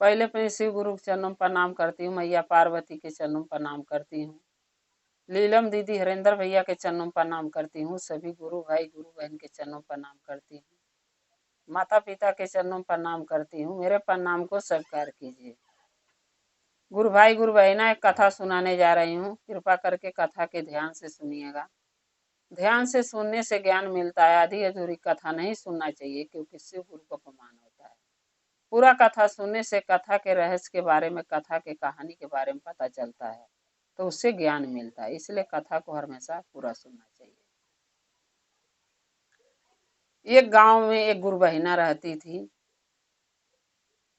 पहले अपने शिव गुरु के चरणों में प्रणाम करती हूँ, मैया पार्वती के चरणों में प्रणाम करती हूँ, लीलम दीदी हरेंद्र भैया के चरणों में प्रणाम करती हूँ, सभी गुरु भाई गुरु बहन के चरणों में प्रणाम करती हूँ, माता पिता के चरणों में प्रणाम करती हूँ। मेरे प्रणाम को स्वीकार कीजिए। गुरु भाई गुरु बहना एक कथा सुनाने जा रही हूँ, कृपा करके कथा के ध्यान से सुनिएगा। ध्यान से सुनने से ज्ञान मिलता है, आधी अधूरी कथा नहीं सुनना चाहिए क्योंकि शिव गुरु को अपमान होता है। पूरा कथा सुनने से कथा के रहस्य के बारे में, कथा के कहानी के बारे में पता चलता है, तो उससे ज्ञान मिलता है, इसलिए कथा को हमेशा पूरा सुनना चाहिए। एक गांव में एक गुरु बहिना रहती थी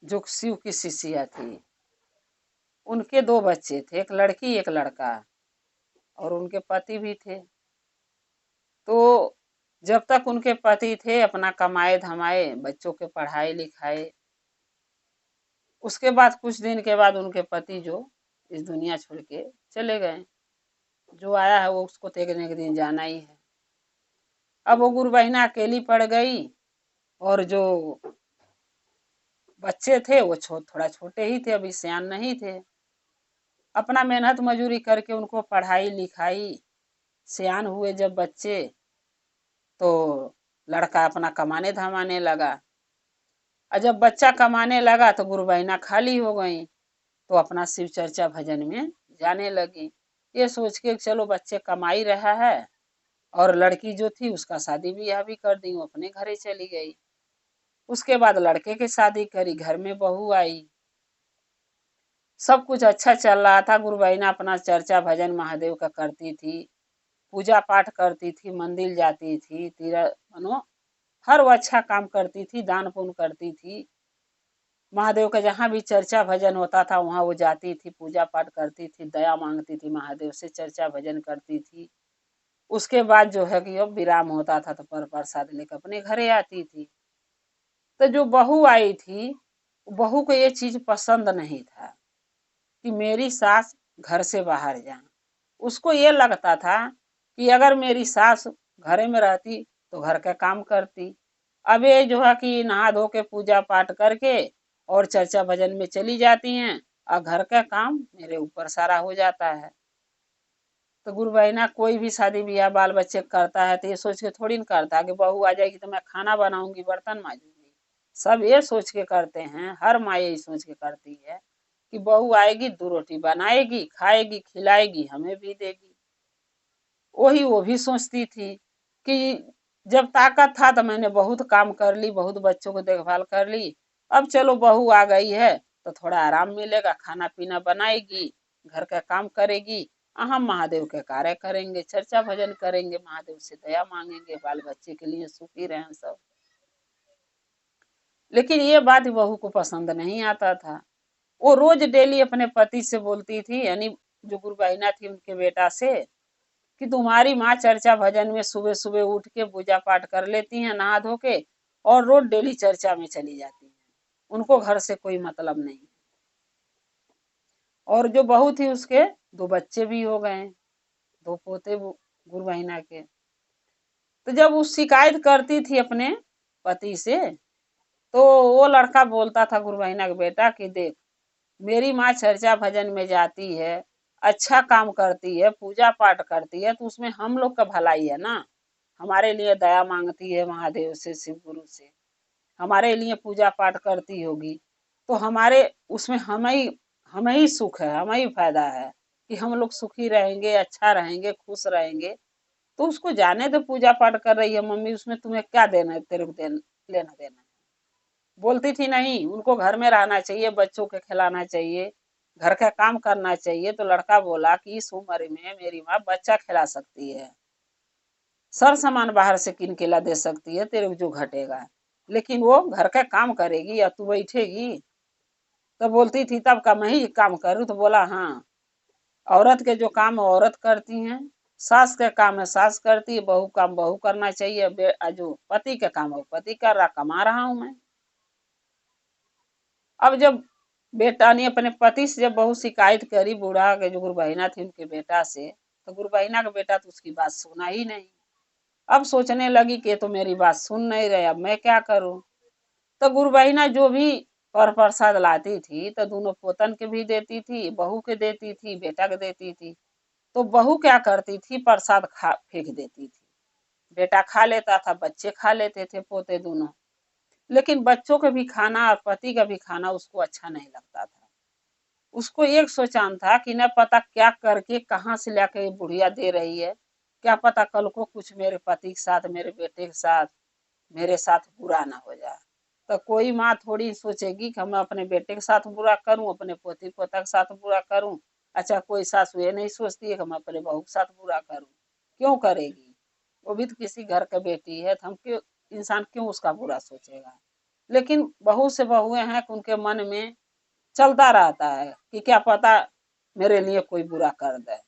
जो शिव की शिष्या थी। उनके दो बच्चे थे, एक लड़की एक लड़का, और उनके पति भी थे। तो जब तक उनके पति थे अपना कमाए धमाए, बच्चों के पढ़ाई लिखाए। उसके बाद कुछ दिन के बाद उनके पति जो इस दुनिया छोड़ के चले गए। जो आया है वो उसको तो एक न एक दिन जाना ही है। अब वो गुरु बहिना अकेली पड़ गई, और जो बच्चे थे वो थोड़ा छोटे ही थे, अभी सियान नहीं थे। अपना मेहनत मजूरी करके उनको पढ़ाई लिखाई, सियान हुए जब बच्चे, तो लड़का अपना कमाने धमाने लगा। और जब बच्चा कमाने लगा तो गुरु बहिना खाली हो गई, तो अपना शिव चर्चा भजन में जाने लगी। ये सोच के चलो बच्चे कमा ही रहा है, और लड़की जो थी उसका शादी ब्याह भी कर दी, वो अपने घरे चली गई। उसके बाद लड़के की शादी करी, घर में बहू आई, सब कुछ अच्छा चल रहा था। गुरु बहिना अपना चर्चा भजन महादेव का करती थी, पूजा पाठ करती थी, मंदिर जाती थी, मनो हर वो अच्छा काम करती थी, दान पुण्य करती थी। महादेव का जहाँ भी चर्चा भजन होता था वहाँ वो जाती थी, पूजा पाठ करती थी, दया मांगती थी महादेव से, चर्चा भजन करती थी। उसके बाद जो है कि अब विराम होता था तो पर प्रसाद लेकर अपने घरे आती थी। तो जो बहू आई थी, बहू को ये चीज पसंद नहीं था कि मेरी सास घर से बाहर जाए। उसको ये लगता था कि अगर मेरी सास घर में रहती तो घर का काम करती। अब ये जो है कि नहा धो के पूजा पाठ करके और चर्चा भजन में चली जाती हैं, और घर का काम मेरे ऊपर सारा हो जाता है। तो गुरु बहिना कोई भी शादी ब्याह बाल बच्चे करता है तो ये सोच के थोड़ी ना करता कि बहू आ जाएगी तो मैं खाना बनाऊंगी, बर्तन मांजूंगी। सब ये सोच के करते हैं, हर माँ यही सोच के करती है कि बहू आएगी, 2 रोटी बनाएगी, खाएगी, खिलाएगी, हमें भी देगी। वही वो भी सोचती थी कि जब ताकत था तो मैंने बहुत काम कर ली, बहुत बच्चों को देखभाल कर ली, अब चलो बहू आ गई है तो थोड़ा आराम मिलेगा, खाना पीना बनाएगी, घर का काम करेगी, हम महादेव के कार्य करेंगे, चर्चा भजन करेंगे, महादेव से दया मांगेंगे, बाल बच्चे के लिए सुखी रहें सब। लेकिन ये बात बहू को पसंद नहीं आता था। वो रोज डेली अपने पति से बोलती थी, यानी जो गुरु बहिना थी उनके बेटा से, कि तुम्हारी माँ चर्चा भजन में सुबह सुबह उठ के पूजा पाठ कर लेती हैं नहा धो के, और रोज डेली चर्चा में चली जाती हैं, उनको घर से कोई मतलब नहीं। और जो बहू थी उसके 2 बच्चे भी हो गए, 2 पोते गुरु बहिना के। तो जब वो शिकायत करती थी अपने पति से, तो वो लड़का बोलता था गुरु बहिना के बेटा कि देख, मेरी माँ चर्चा भजन में जाती है, अच्छा काम करती है, पूजा पाठ करती है, तो उसमें हम लोग का भलाई है ना। हमारे लिए दया मांगती है महादेव से, शिव गुरु से, हमारे लिए पूजा पाठ करती होगी, तो हमारे उसमें हमें ही सुख है, हमें ही फायदा है कि हम लोग सुखी रहेंगे, अच्छा रहेंगे, खुश रहेंगे। तो उसको जाने दो, पूजा पाठ कर रही है मम्मी, उसमें तुम्हें क्या देना है, तेरे को लेना देना है। बोलती थी नहीं, उनको घर में रहना चाहिए, बच्चों को खिलाना चाहिए, घर का काम करना चाहिए। तो लड़का बोला कि इस उम्र में मेरी माँ बच्चा खिला सकती है, सर सामान बाहर से किन के ला दे सकती है, तेरे को जो घटेगा, लेकिन वो घर का काम करेगी या तू बैठेगी। तो बोलती थी तब का मैं ही काम करूँ, तो बोला हाँ, औरत के जो काम है औरत करती हैं, सास के काम है सास करती है, बहू काम बहू करना चाहिए, जो पति का काम है पति कर रहा, कमा रहा हूं मैं। अब जब बेटा ने अपने पति से जब बहुत शिकायत करी, बूढ़ा के जो गुरु बहिना थी उनके बेटा से, तो गुरु बहिना का बेटा तो उसकी बात सुना ही नहीं। अब सोचने लगी कि तो मेरी बात सुन नहीं रहे, अब मैं क्या करूं। तो गुरु बहिना जो भी पर प्रसाद लाती थी तो दोनों पोतन के भी देती थी, बहू के देती थी, बेटा के देती थी। तो बहू क्या करती थी, प्रसाद खा फेंक देती थी। बेटा खा लेता था, बच्चे खा लेते थे, पोते दोनों। लेकिन बच्चों का भी खाना और पति का भी खाना उसको अच्छा नहीं लगता था। उसको एक सोचान था कि न पता क्या करके कहाँ से लाके बुढ़िया दे रही है, क्या पता कल को कुछ मेरे पति के साथ, मेरे बेटे के साथ, मेरे साथ बुरा ना हो जाए। तो कोई माँ थोड़ी सोचेगी कि मैं अपने बेटे के साथ बुरा करूं, अपने पोती पोता के साथ बुरा करूं। अच्छा, कोई सासू ये नहीं सोचती है कि मैं अपने बहू के साथ बुरा करूं। क्यों करेगी? वो भी तो किसी घर का बेटी है, तो हम क्यों, इंसान क्यों उसका बुरा सोचेगा। लेकिन बहू से बहुएं हैं कि उनके मन में चलता रहता है कि क्या पता मेरे लिए कोई बुरा कर दे।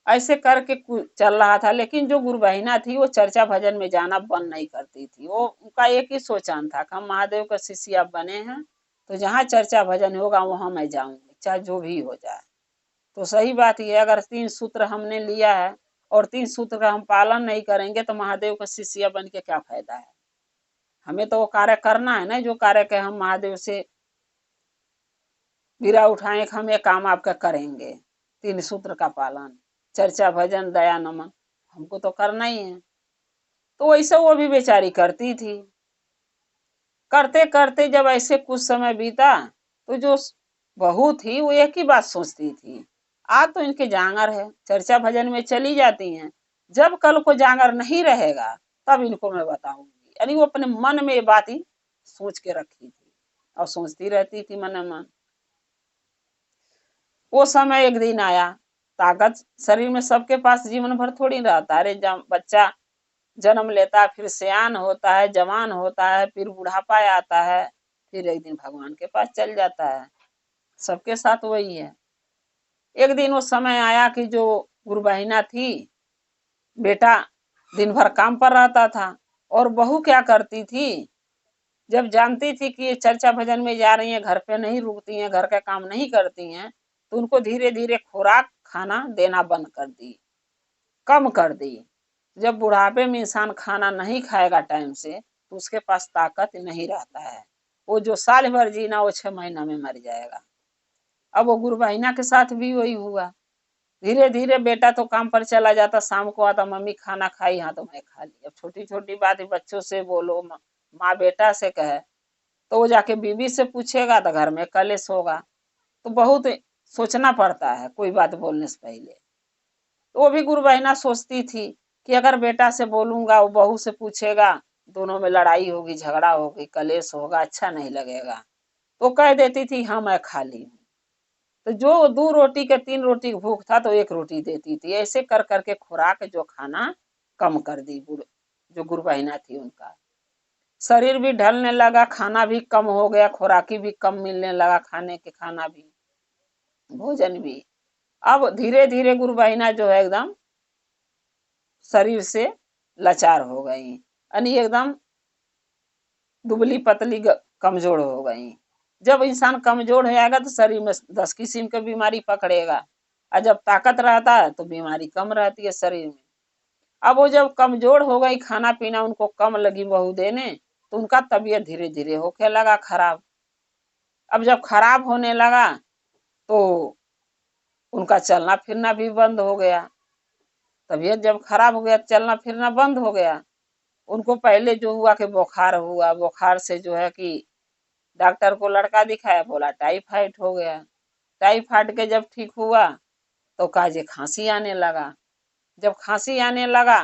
ऐसे करके चल रहा था। लेकिन जो गुरबहिना थी वो चर्चा भजन में जाना बंद नहीं करती थी। वो उनका एक ही सोचान था कि हम महादेव का शिष्य अब बने हैं, तो जहाँ चर्चा भजन होगा वहां मैं जाऊंगी, चाहे जो भी हो जाए। तो सही बात यह है, अगर 3 सूत्र हमने लिया है और 3 सूत्र का हम पालन नहीं करेंगे तो महादेव का शिष्य बन के क्या फायदा है। हमें तो वो कार्य करना है ना, जो कार्य के हम महादेव से गिरा उठाएं कि हम ये काम आपका करेंगे। 3 सूत्र का पालन, चर्चा भजन, दया नमन, हमको तो करना ही है। तो वैसे वो भी बेचारी करती थी। करते करते जब ऐसे कुछ समय बीता तो जो बहू थी वो एक ही बात सोचती थी, आज तो इनके जांगर है, चर्चा भजन में चली जाती हैं, जब कल को जांगर नहीं रहेगा तब इनको मैं बताऊंगी। यानी वो अपने मन में ये बात ही सोच के रखी थी और सोचती रहती थी मन मन। वो समय एक दिन आया। ताकत शरीर में सबके पास जीवन भर थोड़ी रहता है। अरे जब बच्चा जन्म लेता है, फिर सियान होता है, जवान होता है, फिर बुढ़ापा आता है, फिर एक दिन भगवान के पास चल जाता है। सबके साथ वही है। एक दिन वो समय आया कि जो गुरबहिना थी, बेटा दिन भर काम पर रहता था और बहू क्या करती थी, जब जानती थी कि ये चर्चा भजन में जा रही हैं, घर पे नहीं रुकती हैं, घर का काम नहीं करती हैं, तो उनको धीरे धीरे खुराक खाना देना बंद कर दी, कम कर दी। जब बुढ़ापे में इंसान खाना नहीं खाएगा टाइम से तो उसके पास ताकत नहीं रहता है। वो जो साल भर जीना वो 6 महीना में मर जाएगा। अब वो गुरबहिना के साथ भी वही हुआ। धीरे धीरे बेटा तो काम पर चला जाता, शाम को आता, मम्मी खाना खाई, हाँ तो मैं खा ली। अब छोटी छोटी बात बच्चों से बोलो, माँ बेटा से कहे तो वो जाके बीवी से पूछेगा तो घर में कलेश होगा। तो बहुत सोचना पड़ता है कोई बात बोलने से पहले। तो वो भी गुरबहिना सोचती थी कि अगर बेटा से बोलूंगा, वो बहू से पूछेगा, दोनों में लड़ाई होगी, झगड़ा होगी, कलेश होगा, अच्छा नहीं लगेगा। तो कह देती थी हाँ मैं खा ली हूँ। तो जो 2 रोटी के 3 रोटी की भूख था तो 1 रोटी देती थी। ऐसे कर करके खुराक जो खाना कम कर दी जो गुरबहिना थी उनका। शरीर भी ढलने लगा, खाना भी कम हो गया, खुराकी भी कम मिलने लगा, खाने के खाना भी, भोजन भी। अब धीरे धीरे गुरबहिना जो है एकदम शरीर से लाचार हो गई, यानी एकदम दुबली पतली कमजोर हो गई। जब इंसान कमजोर हो जाएगा तो शरीर में 10 किस्म की बीमारी पकड़ेगा, और जब ताकत रहता है तो बीमारी कम रहती है शरीर में। अब वो जब कमजोर हो गई, खाना पीना उनको कम लगी बहू देने, तो उनका तबीयत धीरे धीरे होके लगा खराब। अब जब खराब होने लगा तो उनका चलना फिरना भी बंद हो गया। तबीयत जब खराब हो गया, चलना फिरना बंद हो गया। उनको पहले जो हुआ कि बुखार हुआ, बुखार से जो है कि डॉक्टर को लड़का दिखाया, बोला टाइफाइड हो गया। टाइफाइड के जब ठीक हुआ तो काजे खांसी आने लगा। जब खांसी आने लगा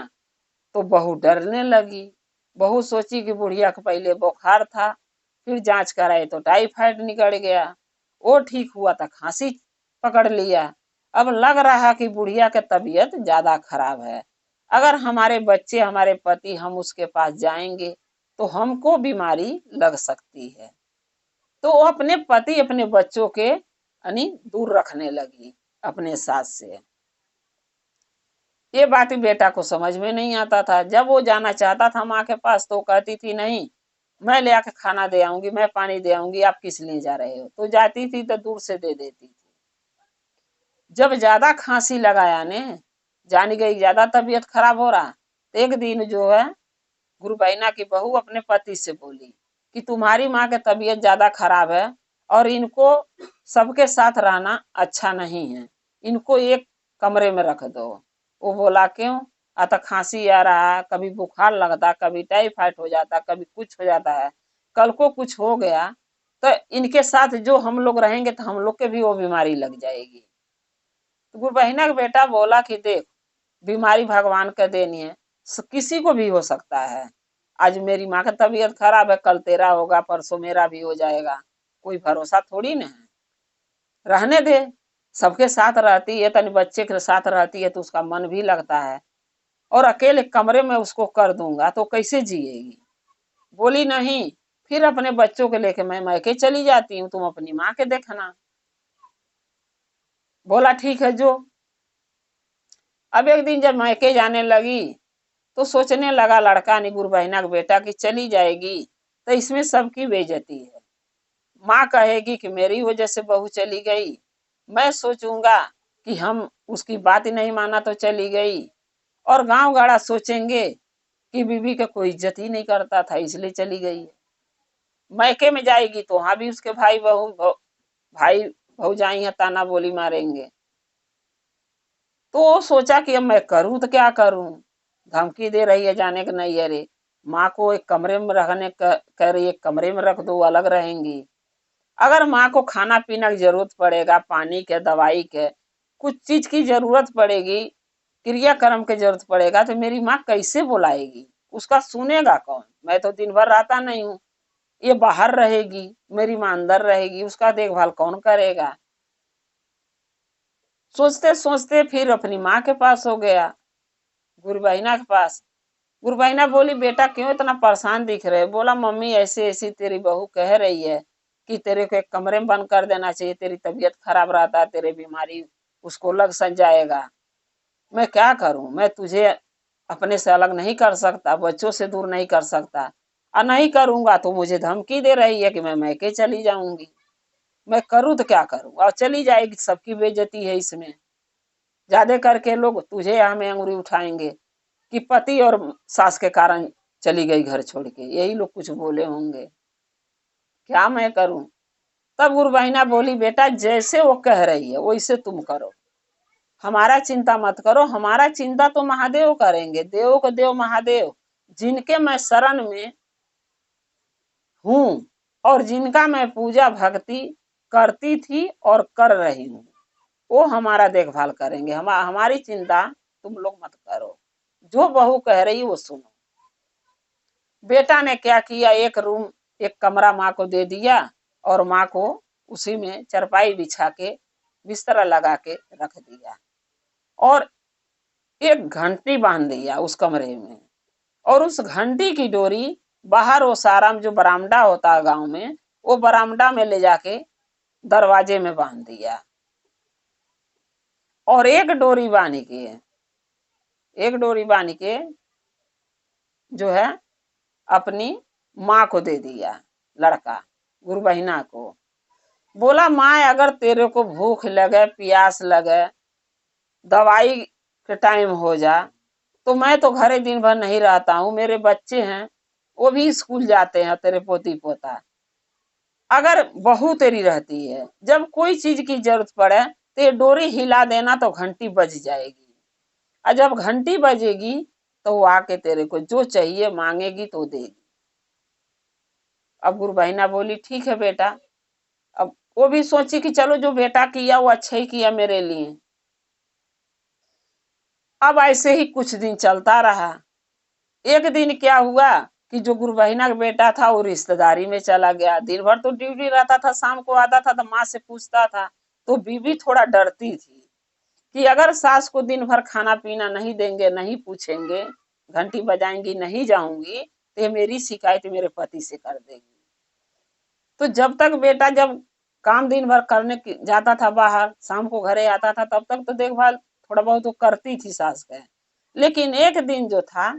तो बहू डरने लगी। बहू सोची कि बुढ़िया को पहले बुखार था, फिर जांच कराए तो टाइफाइड निकल गया, वो ठीक हुआ तो खांसी पकड़ लिया। अब लग रहा कि बुढ़िया की तबीयत ज्यादा खराब है। अगर हमारे बच्चे, हमारे पति, हम उसके पास जाएंगे तो हमको बीमारी लग सकती है। तो वो अपने पति, अपने बच्चों के यानी दूर रखने लगी अपने साथ से। ये बात बेटा को समझ में नहीं आता था। जब वो जाना चाहता था माँ के पास तो कहती थी नहीं, मैं ले आके खाना दे आऊंगी, मैं पानी दे आऊंगी, आप किस लिए जा रहे हो। तो जाती थी तो दूर से दे देती थी। जब ज्यादा खांसी लगाया ने, जान गई ज्यादा तबीयत खराब हो रहा, तो एक दिन जो है गुरु बहिना की बहू अपने पति से बोली कि तुम्हारी माँ की तबीयत ज्यादा खराब है और इनको सबके साथ रहना अच्छा नहीं है, इनको एक कमरे में रख दो। वो बोला क्यों? आता खांसी आ रहा है, कभी बुखार लगता, कभी टाइफाइड हो जाता, कभी कुछ हो जाता है, कल को कुछ हो गया तो इनके साथ जो हम लोग रहेंगे तो हम लोग के भी वो बीमारी लग जाएगी। तो गुरु बहिना का बेटा बोला कि देख, बीमारी भगवान का देनी है, किसी को भी हो सकता है। आज मेरी माँ का तबीयत खराब है, कल तेरा होगा, परसों मेरा भी हो जाएगा, कोई भरोसा थोड़ी ना है। रहने दे, सबके साथ रहती है, तनी बच्चे के साथ रहती है तो उसका मन भी लगता है। और अकेले कमरे में उसको कर दूंगा तो कैसे जिएगी? बोली नहीं, फिर अपने बच्चों को लेके मैं मैके चली जाती हूँ, तुम अपनी माँ के देखना। बोला ठीक है जो। अब एक दिन जब मैके जाने लगी तो सोचने लगा लड़का ने, गुरु बहिना का बेटा, कि चली जाएगी तो इसमें सबकी बेइज्जती है। माँ कहेगी कि मेरी वजह से बहू चली गई, मैं सोचूंगा कि हम उसकी बात ही नहीं माना तो चली गई, और गांव गाड़ा सोचेंगे कि बीबी का कोई इज्जत ही नहीं करता था इसलिए चली गई है। मैके में जाएगी तो वहां भी उसके भाई भौजाई है, ताना बोली मारेंगे। तो वो सोचा कि अब मैं करूं तो क्या करूं, धमकी दे रही है जाने का नहीं। अरे माँ को एक कमरे में रहने कह रही है, एक कमरे में रख दो, अलग रहेंगी। अगर माँ को खाना पीना की जरूरत पड़ेगा, पानी के, दवाई के, कुछ चीज की जरूरत पड़ेगी, क्रियाक्रम की जरूरत पड़ेगा, तो मेरी माँ कैसे बुलाएगी? उसका सुनेगा कौन? मैं तो दिन भर रहता नहीं हूँ, ये बाहर रहेगी, मेरी माँ अंदर रहेगी, उसका देखभाल कौन करेगा? सोचते सोचते फिर अपनी माँ के पास हो गया, गुरु बहिना के पास। गुरु बहिना बोली बेटा क्यों इतना परेशान दिख रहे? बोला मम्मी ऐसे ऐसी तेरी बहू कह रही है कि तेरे को एक कमरे में बंद कर देना चाहिए, तेरी तबीयत खराब रहता है, तेरे बीमारी उसको लग सक जाएगा। मैं क्या करूं? मैं तुझे अपने से अलग नहीं कर सकता, बच्चों से दूर नहीं कर सकता, और नहीं करूंगा तो मुझे धमकी दे रही है कि मैं मैके चली जाऊंगी। मैं करूं तो क्या करूं? और चली जाएगी, सबकी बेइज्जती है इसमें। ज्यादा करके लोग तुझे यहाँ में अंगुरी उठाएंगे कि पति और सास के कारण चली गई घर छोड़ के, यही लोग कुछ बोले होंगे। क्या मैं करूं? तब गुरु बहिना बोली बेटा जैसे वो कह रही है वैसे तुम करो, हमारा चिंता मत करो, हमारा चिंता तो महादेव करेंगे, देव को देव महादेव, जिनके मैं शरण में हूँ और जिनका मैं पूजा भक्ति करती थी और कर रही हूँ, वो हमारा देखभाल करेंगे। हमारी चिंता तुम लोग मत करो, जो बहू कह रही वो सुनो। बेटा ने क्या किया, एक रूम, एक कमरा माँ को दे दिया, और माँ को उसी में चरपाई बिछा के बिस्तरा लगा के रख दिया, और एक घंटी बांध दिया उस कमरे में, और उस घंटी की डोरी बाहर वो सारा जो बरामदा होता है गांव में, वो बरामदा में ले जाके दरवाजे में बांध दिया। और एक डोरी बांध के जो है अपनी माँ को दे दिया, लड़का गुरु बहिना को। बोला माँ अगर तेरे को भूख लगे, प्यास लगे, दवाई के टाइम हो जा, तो मैं तो घरे दिन भर नहीं रहता हूँ, मेरे बच्चे हैं वो भी स्कूल जाते हैं, तेरे पोती पोता। अगर बहू तेरी रहती है, जब कोई चीज की जरूरत पड़े तो ये डोरी हिला देना तो घंटी बज जाएगी, और जब घंटी बजेगी तो वो आके तेरे को जो चाहिए मांगेगी तो देगी। अब गुरु बहिना बोली ठीक है बेटा। अब वो भी सोची कि चलो जो बेटा किया वो अच्छा ही किया मेरे लिए। अब ऐसे ही कुछ दिन चलता रहा। एक दिन क्या हुआ कि जो गुरु बहिना का बेटा था वो रिश्तेदारी में चला गया, दिन भर तो ड्यूटी रहता था, शाम को आता था तो माँ से पूछता था। तो बीबी थोड़ा डरती थी कि अगर सास को दिन भर खाना पीना नहीं देंगे, नहीं पूछेंगे, घंटी बजाएंगी, नहीं जाऊंगी, तो ये मेरी शिकायत मेरे पति से कर देगी। तो जब तक बेटा जब काम दिन भर करने जाता था बाहर, शाम को घरे आता था, तब तक तो देखभाल थोड़ा बहुत तो करती थी सास का। लेकिन एक दिन जो था,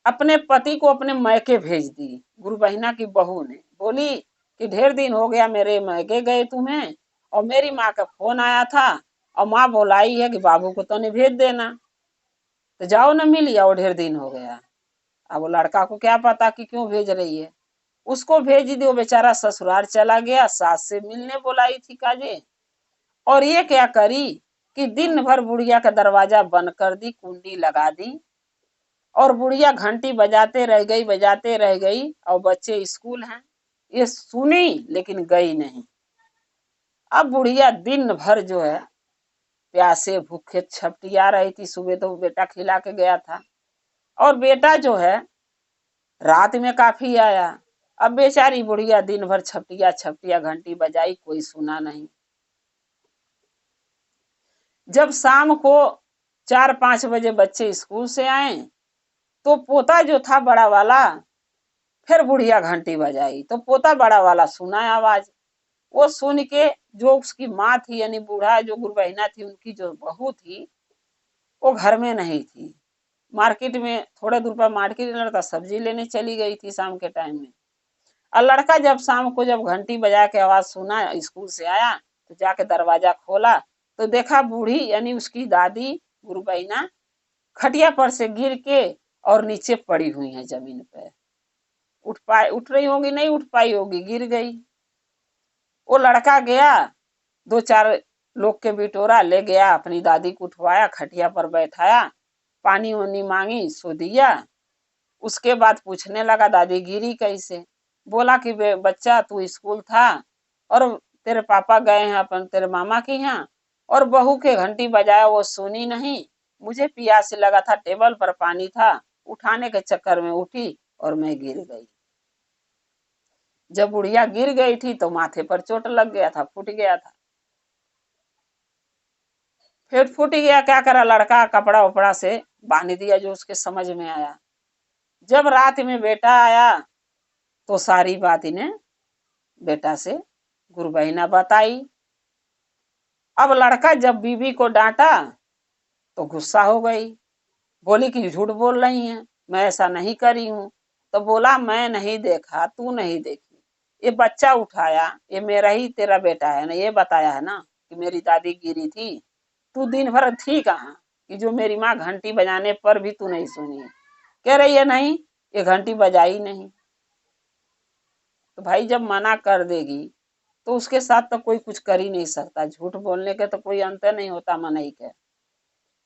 अपने पति को अपने मैके भेज दी गुरु बहिना की बहू ने। बोली कि ढेर दिन हो गया मेरे मैके गए तुम्हें, और मेरी माँ का फोन आया था, और माँ बोलाई है कि बाबू को तो नहीं भेज देना, तो जाओ ना मिल आओ, ढेर दिन हो गया। अब वो लड़का को क्या पता कि क्यों भेज रही है। उसको भेज दी, वो बेचारा ससुराल चला गया, सास से मिलने बुलाई थी काजे। और ये क्या करी कि दिन भर बुढ़िया का दरवाजा बंद कर दी, कुंडी लगा दी, और बुढ़िया घंटी बजाते रह गई, बजाते रह गई, और बच्चे स्कूल हैं, ये सुनी लेकिन गई नहीं। अब बुढ़िया दिन भर जो है प्यासे भूखे छपटिया रही थी। सुबह तो बेटा खिला के गया था, और बेटा जो है रात में काफी आया। अब बेचारी बुढ़िया दिन भर छपटिया छपटिया घंटी बजाई, कोई सुना नहीं। जब शाम को 4-5 बजे बच्चे स्कूल से आए, तो पोता जो था बड़ा वाला, फिर बुढ़िया घंटी बजाई, तो पोता बड़ा वाला सुना आवाज। वो सुन के जो उसकी माँ थी, यानी बूढ़ा जो गुरबहिना थी, उनकी जो बहू थी, वो घर में नहीं थी, मार्केट में थोड़े दूर पर मार्केट, लड़का सब्जी लेने चली गई थी शाम के टाइम में। और लड़का जब शाम को जब घंटी बजा के आवाज सुना, स्कूल से आया, तो जाके दरवाजा खोला, तो देखा बूढ़ी यानी उसकी दादी गुरबहिना खटिया पर से गिर के और नीचे पड़ी हुई है जमीन पे। उठ रही होगी, नहीं उठ पाई होगी, गिर गई। वो लड़का गया, 2-4 लोग के बिटोरा ले गया, अपनी दादी को उठवाया, खटिया पर बैठाया, पानी वानी मांगी, सो दिया। उसके बाद पूछने लगा दादी गिरी कैसे। बोला कि बच्चा तू स्कूल था, और तेरे पापा गए हैं अपन तेरे मामा के यहाँ, और बहू के घंटी बजाया, वो सुनी नहीं, मुझे प्यास लगा था, टेबल पर पानी था, उठाने के चक्कर में उठी और मैं गिर गई। जब बुढ़िया गिर गई थी तो माथे पर चोट लग गया था, फूट गया था। फिर फूट गया, क्या करा लड़का, कपड़ा उपड़ा से बांध दिया जो उसके समझ में आया। जब रात में बेटा आया तो सारी बात इन्हें बेटा से गुरबहिना बताई। अब लड़का जब बीवी को डांटा तो गुस्सा हो गई, बोली कि झूठ बोल रही है, मैं ऐसा नहीं करी हूं। तो बोला मैं नहीं देखा, तू नहीं देखी, ये बच्चा उठाया, ये मेरा ही तेरा बेटा है ना, ये बताया है ना कि मेरी दादी गिरी थी, तू दिन भर थी कहाँ कि जो मेरी माँ घंटी बजाने पर भी तू नहीं सुनी। कह रही है नहीं, ये घंटी बजाई नहीं। तो भाई जब मना कर देगी तो उसके साथ तो कोई कुछ कर ही नहीं सकता, झूठ बोलने के तो कोई अंत नहीं होता मनाई के।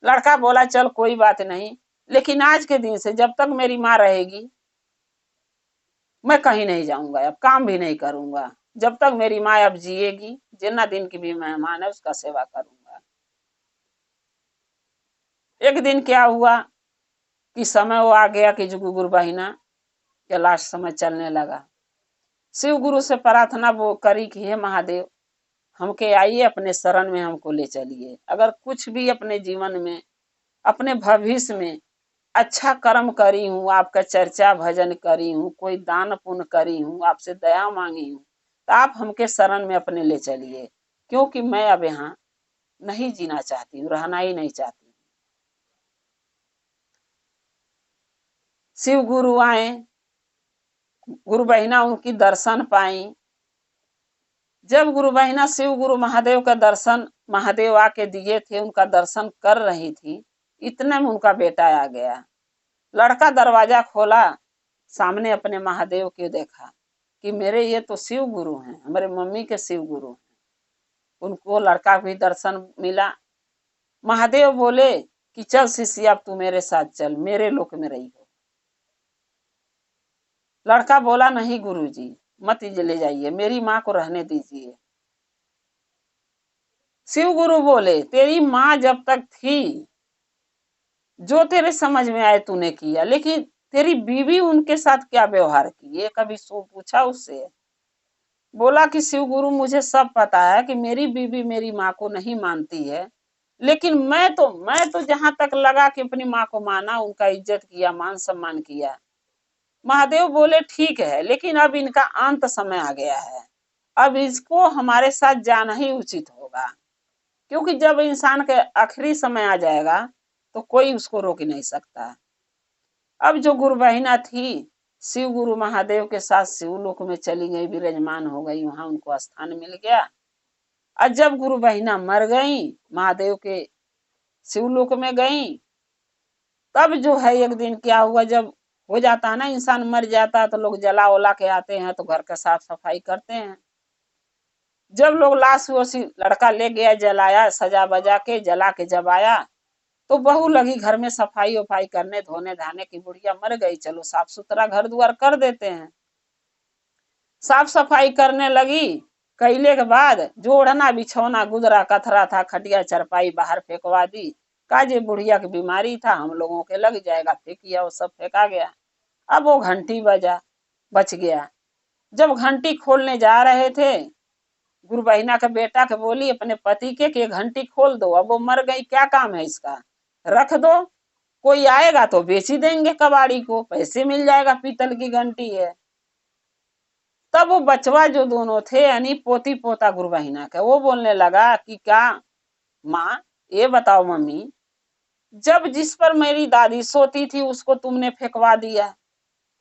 लड़का बोला चल कोई बात नहीं, लेकिन आज के दिन से जब तक मेरी माँ रहेगी मैं कहीं नहीं जाऊंगा, अब काम भी नहीं करूंगा, जब तक मेरी माँ अब जिएगी, जितना दिन की भी मेहमान है उसका सेवा करूंगा। एक दिन क्या हुआ कि समय वो आ गया कि जो गुरबहिना के लास्ट समय चलने लगा। शिव गुरु से प्रार्थना वो करी कि हे महादेव, हमके आइए अपने शरण में, हमको ले चलिए। अगर कुछ भी अपने जीवन में, अपने भविष्य में अच्छा कर्म करी हूँ, आपका चर्चा भजन करी हूँ, कोई दान पुण्य करी हूँ, आपसे दया मांगी हूँ, तो आप हमके शरण में अपने ले चलिए, क्योंकि मैं अब यहाँ नहीं जीना चाहती हूँ, रहना ही नहीं चाहती। शिव गुरु आए, गुरबहिना उनकी दर्शन पाई। जब गुरबहिना शिव गुरु महादेव का दर्शन महादेव आके दिए थे, उनका दर्शन कर रही थी, इतने में उनका बेटा आ गया। लड़का दरवाजा खोला, सामने अपने महादेव के देखा कि मेरे ये तो शिव गुरु हैं, हमारे मम्मी के शिव गुरु हैं। उनको लड़का भी दर्शन मिला। महादेव बोले कि चल शिष्य अब तू मेरे साथ चल, मेरे लोक में रही हो। लड़का बोला नहीं गुरुजी, मत ले जाइए, मेरी माँ को रहने दीजिए। शिव गुरु बोले तेरी माँ जब तक थी, जो तेरे समझ में आए तूने किया, लेकिन तेरी बीवी उनके साथ क्या व्यवहार की, ये कभी सो पूछा उससे। बोला कि शिव गुरु मुझे सब पता है कि मेरी बीवी मेरी माँ को नहीं मानती है, लेकिन मैं तो जहां तक लगा कि अपनी माँ को माना, उनका इज्जत किया, मान सम्मान किया। महादेव बोले ठीक है, लेकिन अब इनका अंत समय आ गया है, अब इसको हमारे साथ जाना ही उचित होगा, क्योंकि जब इंसान के आखिरी समय आ जाएगा तो कोई उसको रोक नहीं सकता। अब जो गुरबहिना थी शिव गुरु महादेव के साथ शिवलोक में चली गई, विराजमान हो गई, वहां उनको स्थान मिल गया। और जब गुरबहिना मर गई, महादेव के शिवलोक में गई, तब जो है एक दिन क्या हुआ, जब हो जाता है ना, इंसान मर जाता है तो लोग जला वला के आते हैं तो घर का साफ सफाई करते हैं। जब लोग लाश उसी लड़का ले गया, जलाया, सजा बजा के जला के जब आया तो बहू लगी घर में सफाई वफाई करने, धोने धाने की। बुढ़िया मर गई, चलो साफ सुथरा घर द्वार कर देते हैं। साफ सफाई करने लगी, कैले के बाद जो ओढ़ना बिछौना गुदरा कथरा था, खटिया चरपाई बाहर फेंकवा दी। काजे बुढ़िया की बीमारी था, हम लोगों के लग जाएगा, फेंकिया, वो सब फेंका गया। अब वो घंटी बजा, बच गया। जब घंटी खोलने जा रहे थे, गुरु बहिना का बेटा के बोली अपने पति के कि घंटी खोल दो, अब वो मर गई, क्या काम है इसका, रख दो, कोई आएगा तो बेच ही देंगे कबाड़ी को, पैसे मिल जाएगा, पीतल की घंटी है। तब वो बचवा जो दोनों थे यानी पोती पोता गुरु बहिना का, वो बोलने लगा कि क्या माँ, ये बताओ मम्मी, जब जिस पर मेरी दादी सोती थी उसको तुमने फेंकवा दिया,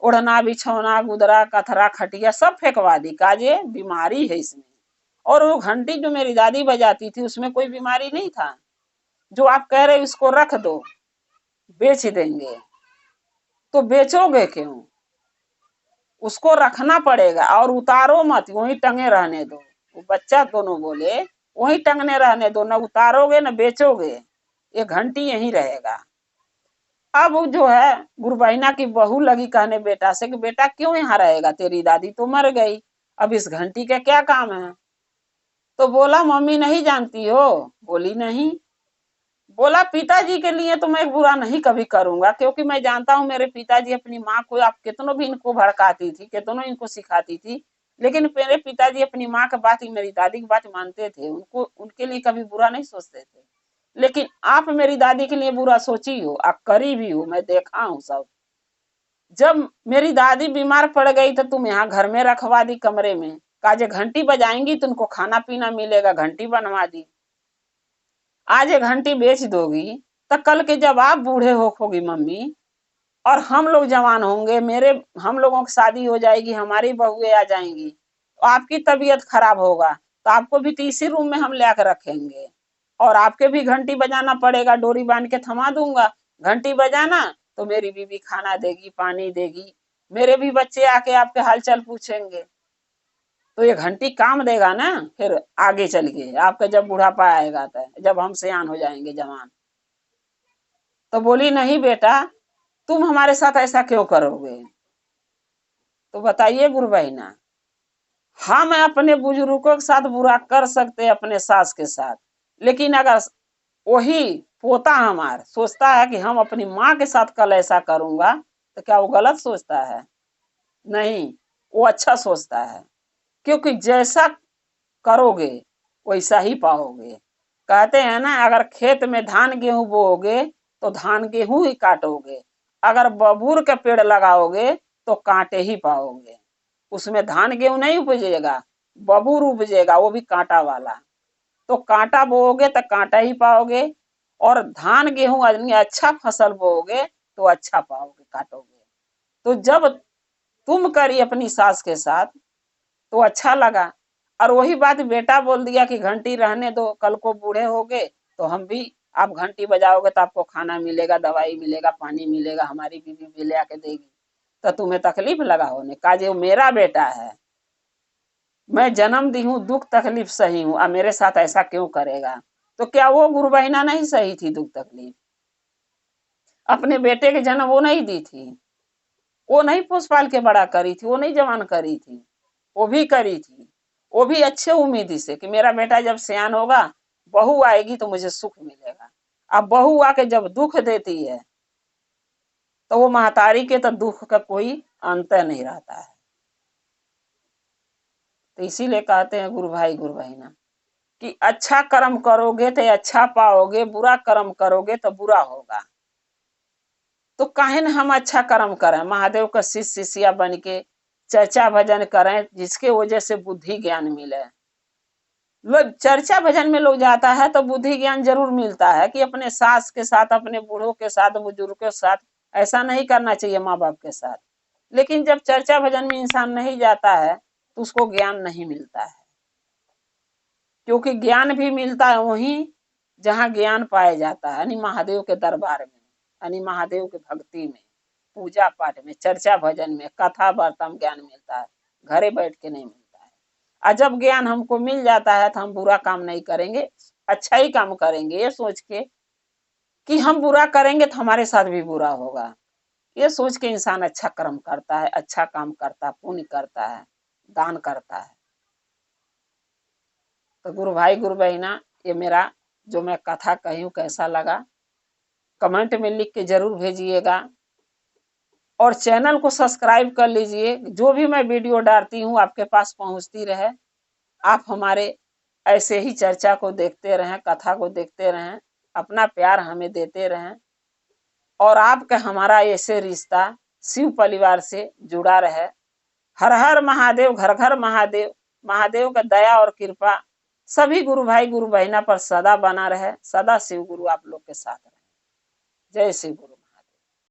ओढ़ना बिछौना गुदरा कथरा खटिया सब फेंकवा दी, काजे बीमारी है इसमें। और वो घंटी जो मेरी दादी बजाती थी उसमें कोई बीमारी नहीं था, जो आप कह रहे उसको रख दो, बेच देंगे, तो बेचोगे क्यों, उसको रखना पड़ेगा और उतारो मत, वहीं टंगे रहने दो। वो बच्चा दोनों बोले वहीं टंगने रहने दो, न उतारोगे न बेचोगे, ये घंटी यहीं रहेगा। अब वो जो है गुरु बहिना की बहू लगी कहने बेटा से कि बेटा क्यों यहाँ रहेगा, तेरी दादी तो मर गई, अब इस घंटी का क्या काम है। तो बोला मम्मी नहीं जानती हो, बोली नहीं। बोला पिताजी के लिए तो मैं बुरा नहीं कभी करूंगा, क्योंकि मैं जानता हूँ मेरे पिताजी अपनी माँ को, आप कितनों भी इनको भड़काती थी, कितनों इनको सिखाती थी, लेकिन मेरे पिताजी अपनी माँ की बात, मेरी दादी की बात मानते थे, उनको उनके लिए कभी बुरा नहीं सोचते थे। लेकिन आप मेरी दादी के लिए बुरा सोची हो, आप करी भी हो, मैं देखा हूँ सब। जब मेरी दादी बीमार पड़ गई तो तुम यहाँ घर में रखवा दी कमरे में, काजे घंटी बजाएंगी तो उनको खाना पीना मिलेगा, घंटी बनवा दी। आज ये घंटी बेच दोगी तो कल के जब आप बूढ़े होगी मम्मी और हम लोग जवान होंगे, मेरे हम लोगों की शादी हो जाएगी, हमारी बहुएं आ जाएंगी, तो आपकी तबीयत खराब होगा, तो आपको भी तीसरी रूम में हम ले आकर रखेंगे और आपके भी घंटी बजाना पड़ेगा, डोरी बांध के थमा दूंगा, घंटी बजाना, तो मेरी बीवी खाना देगी, पानी देगी, मेरे भी बच्चे आके आपके हालचाल पूछेंगे, तो ये घंटी काम देगा ना फिर आगे चल के, आपका जब बुढ़ापा आएगा तो, जब हम सयान हो जाएंगे, जवान। तो बोली नहीं बेटा, तुम हमारे साथ ऐसा क्यों करोगे। तो बताइए गुरु बहिना, हम अपने बुजुर्गों के साथ बुरा कर सकते अपने सास के साथ, लेकिन अगर वही पोता हमार सोचता है कि हम अपनी माँ के साथ कल ऐसा करूंगा, तो क्या वो गलत सोचता है, नहीं, वो अच्छा सोचता है, क्योंकि जैसा करोगे वैसा ही पाओगे। कहते हैं ना, अगर खेत में धान गेहूं बोओगे तो धान गेहूं ही काटोगे, अगर बबूर के पेड़ लगाओगे तो कांटे ही पाओगे, उसमें धान गेहूं नहीं उपजेगा, बबूर उपजेगा, वो भी कांटा वाला। तो कांटा बोओगे तो कांटा ही पाओगे, और धान गेहूं आदमी अच्छा फसल बोओगे तो अच्छा पाओगे, काटोगे। तो जब तुम करी अपनी सास के साथ तो अच्छा लगा, और वही बात बेटा बोल दिया कि घंटी रहने दो, कल को बूढ़े हो गए तो हम भी, आप घंटी बजाओगे तो आपको खाना मिलेगा, दवाई मिलेगा, पानी मिलेगा, हमारी बीवी भी ले आके देगी, तो तुम्हें तकलीफ लगा होने का, जो मेरा बेटा है, मैं जन्म दी हूँ, दुख तकलीफ सही हूँ, अब मेरे साथ ऐसा क्यों करेगा। तो क्या वो गुरु बहिना नहीं सही थी, दुख तकलीफ अपने बेटे के जन्म वो नहीं दी थी, वो नहीं पोस पाल के बड़ा करी थी, वो नहीं जवान करी थी, वो भी करी थी, वो भी अच्छे उम्मीद से कि मेरा बेटा जब सियान होगा, बहू आएगी तो मुझे सुख मिलेगा। अब बहू आके जब दुख देती है तो वो महतारी के तो दुख का कोई अंत नहीं रहता है। तो इसीलिए कहते हैं गुरु भाई गुरु बहिना कि अच्छा कर्म करोगे तो अच्छा पाओगे, बुरा कर्म करोगे तो बुरा होगा। तो काहे न हम अच्छा कर्म करें, महादेव का शिष्य शिष्या बन के चर्चा भजन करें, जिसके वजह से बुद्धि ज्ञान मिले। लोग चर्चा भजन में लोग जाता है तो बुद्धि ज्ञान जरूर मिलता है कि अपने सास के साथ, अपने बूढ़ों के साथ, बुजुर्गों के साथ ऐसा नहीं करना चाहिए, माँ बाप के साथ। लेकिन जब चर्चा भजन में इंसान नहीं जाता है तो उसको ज्ञान नहीं मिलता है, क्योंकि ज्ञान भी मिलता है वहीं जहाँ ज्ञान पाया जाता है, यानी महादेव के दरबार में, यानी महादेव के भक्ति में। पूजा पाठ में, चर्चा भजन में, कथा वार्ता में ज्ञान मिलता है, घरे बैठ के नहीं मिलता है। और जब ज्ञान हमको मिल जाता है तो हम बुरा काम नहीं करेंगे, अच्छा ही काम करेंगे, ये सोच के कि हम बुरा करेंगे तो हमारे साथ भी बुरा होगा। ये सोच के इंसान अच्छा कर्म करता है, अच्छा काम करता है, पुण्य करता है, दान करता है। तो गुरु भाई गुरु बहना, ये मेरा जो मैं कथा कही हूँ कैसा लगा कमेंट में लिख के जरूर भेजिएगा, और चैनल को सब्सक्राइब कर लीजिए। जो भी मैं वीडियो डालती हूँ आपके पास पहुंचती रहे। आप हमारे ऐसे ही चर्चा को देखते रहें, कथा को देखते रहें, अपना प्यार हमें देते रहें, और आपका हमारा ऐसे रिश्ता शिव परिवार से जुड़ा रहे। हर हर महादेव, घर घर महादेव। महादेव का दया और कृपा सभी गुरु भाई गुरु बहना पर सदा बना रहे। सदा शिव गुरु आप लोग के साथ रहे। जय शिव गुरु।